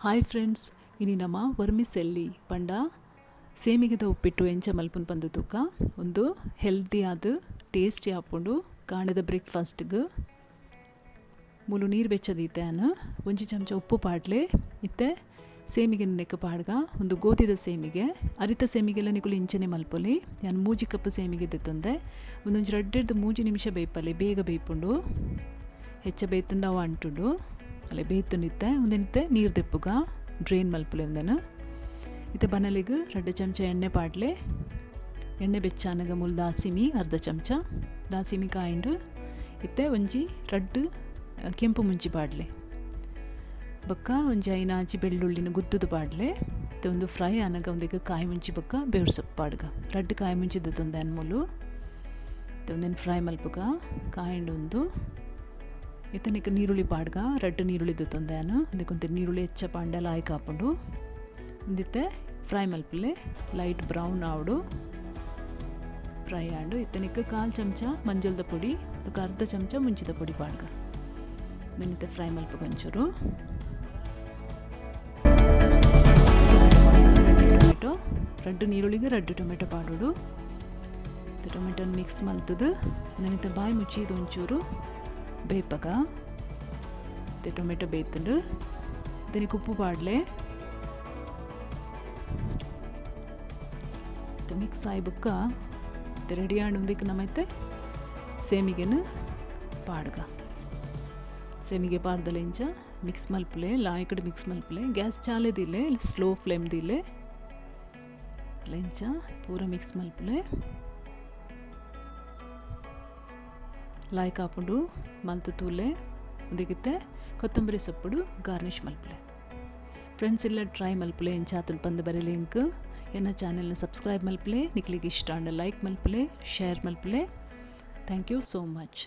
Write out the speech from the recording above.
Hi friends, ಇನಿ ನಮ್ಮ ವರ್ಮಿಸೆಲ್ಲಿ ಪಂಡ ಸೇಮಿಗೆದ ಉಪ್ಪಿಟ್ಟು ಎಂಚ ಮಲ್ಪುನ್ ಪಂದು ತೂಕ ಒಂದು ಹೆಲ್ದಿ ಆದ ಟೇಸ್ಟಿ ಆಪುಂಡು ಕಾಣದ ಬ್ರೇಕ್ಫಾಸ್ಟ್ಗೆ ಮೂಲು ನೀರು ಬೆಚ್ಚದೀತೆ ಅನ್ನು ಒಂಜಿ ಚಮಚ ಉಪ್ಪು ಪಾಡ್ಲೆ ಇತ್ತೆ ಸೇಮಿಗೆ ನೆಕ್ಕ ಪಾಡ್ಗ ಒಂದು ಗೋಧಿದ ಸೇಮಿಗೆ ಅರಿತ ಸೇಮಿಗೆಲ್ಲ ನಿಕುಲು ಇಂಚನೆ ಮಲ್ಪೊಲಿ ನಾನು ಮೂಜಿ ಕಪ್ಪು ಸೇಮಿಗೆ ತೆತ್ತೊಂದೆ ಒಂದೊಂದು ರಡ್ಡೆಡ್ದು 3 ನಿಮಿಷ ಬೇಯ್ಪಲ್ಲಿ ಬೇಗ ಬೇಯ್ಪುಂಡು ಹೆಚ್ಚ ಬೇಯ್ತುಂಡು ಅವ ಅಂಟುಂಡು ಅಲ್ಲೇ ಬೇಯ್ತುಂಡಿತ್ತೆ ಒಂದೇನಿತ್ತೆ ನೀರು ದೆಪ್ಪುಗ ಡ್ರೈನ್ ಮಲ್ಪಲೆ ಒಂದೇನು ಇತ್ತೆ ಬನಲಿಗೆ 2 ಚಮಚ ಎಣ್ಣೆ ಪಾಡ್ಲೆ ಎಣ್ಣೆ ಬೆಚ್ಚಾನಗ ಮೂಲ ದಾಸಿಮಿ ಅರ್ಧ ಚಮಚ ದಾಸಿಮಿ ಕಾಯಿಂಡು ಇತ್ತೆ ಒಂಜಿ 2 ಕೆಂಪು ಮುಂಚಿ ಪಾಡ್ಲೆ ಬೊಕ್ಕ ಒಂಜಿ 5 ಬೆಳ್ಳುಳ್ಳಿನ ಗುದ್ದುದು ಪಾಡ್ಲೆ ಇತ್ತೆ ಒಂದು ಫ್ರೈ ಆನಗ ಒಂದಿಗೆ ಕಾಯಿ ಮುಂಚಿ ಬೊಕ್ಕ ಬೇವ್ರ ಸೊಪ್ಪು ಪಾಡ್ಗ 2 ಕಾಯಿ ಮುಂಚಿದ್ದು ತೊಂದೆ ಅನ್ಮೂಲು ಇತ್ತೆ ಒಂದೇನು ಫ್ರೈ ಮಲ್ಪುಗ ಕಾಯಿಂಡು ಒಂದು ಇತನಿಗೆ ನೀರುಳ್ಳಿ ಪಾಡ್ಗ 2 ನೀರುಳ್ಳಿದ್ದು ತೊಂದೆನು ಅದಕ್ಕೊಂದು ನೀರುಳ್ಳಿ ಹೆಚ್ಚ ಪಾಂಡೆಲ್ಲ ಆಯ್ಕೆ ಹಾಕೊಂಡು ಒಂದಿತ್ತೆ ಫ್ರೈ ಮಲ್ಪಲೆ ಲೈಟ್ ಬ್ರೌನ್ ಆವಡು ಫ್ರೈ ಆಂಡು ಇತನಿಗೆ 1/4 ಚಮಚ ಮಂಜಲ್ದ ಪುಡಿ ಅರ್ಧ ಚಮಚ ಮುಂಚಿದ ಪುಡಿ ಪಾಡ್ಗ ನೆನಿತ್ತೆ ಫ್ರೈ ಮಲ್ಪಗ ಒಂಚೂರು ಟೊಮೆಟೊ 2 ನೀರುಳ್ಳಿಗೆ 2 ಟೊಮೆಟೊ ಪಾಡೋಡು ಟೊಮೆಟೊನ ಮಿಕ್ಸ್ ಮಲ್ತದು ನೆನಿತ್ತೆ ಬಾಯಿ ಮುಚ್ಚಿದು ಒಂಚೂರು ಬೇಯ್ಪಗ ಟೊಮೆಟೊ ಬೇಯ್ತುಂಡು ಇದಕ್ಕೆ ಉಪ್ಪು ಪಾಡ್ಲೆ ಮಿಕ್ಸ್ ಆಯ್ ಬುಕ್ಕ ರೆಡಿ ಆಂಡು ಉಂದಿಕ್ಕೆ ನಮ್ಮೈತೆ ಸೇಮಿಗೆನು ಪಾಡ್ಗ ಸೇಮಿಗೆ ಪಾಡ್ದಲೆ ಇಂಚ ಮಿಕ್ಸ್ ಮಲ್ಪಲೆ ಲಾಯ್ಕಡೆ ಮಿಕ್ಸ್ ಮಲ್ಪಲೆ ಗ್ಯಾಸ್ ಚಾಲೆದಿಲ್ಲೆ ಸ್ಲೋ ಫ್ಲೇಮ್ ದಿಲ್ಲೆ ಇಂಚ ಪೂರ ಮಿಕ್ಸ್ ಮಲ್ಪಲೆ ಲಾಯ್ಕ್ ಹಾಕೊಂಡು ಮಲ್ತು ತೂಲೆ ಉದಿಗಿತ್ತೆ ಕೊತ್ತಂಬರಿ ಸೊಪ್ಪುಡು ಗಾರ್ನಿಷ್ ಮಲ್ಪಲೆ ಫ್ರೆಂಡ್ಸ್ ಇಲ್ಲ ಟ್ರೈ ಮಲ್ಪಲೆ ಎಂಚಾತಲ್ ಪಂದು ಬರೀ ಲಿಂಕ್ ಎನ್ನ ಚಾನೆಲ್ನ ಸಬ್ಸ್ಕ್ರೈಬ್ ಮಲ್ಪಲೆ ನಿಕ್ಲಿಗೆ ಇಷ್ಟ ಅಂಡ ಲೈಕ್ ಮಲ್ಪಲೆ ಶೇರ್ ಮಲ್ಪಲೆ ಥ್ಯಾಂಕ್ ಯು ಸೋ ಮಚ್.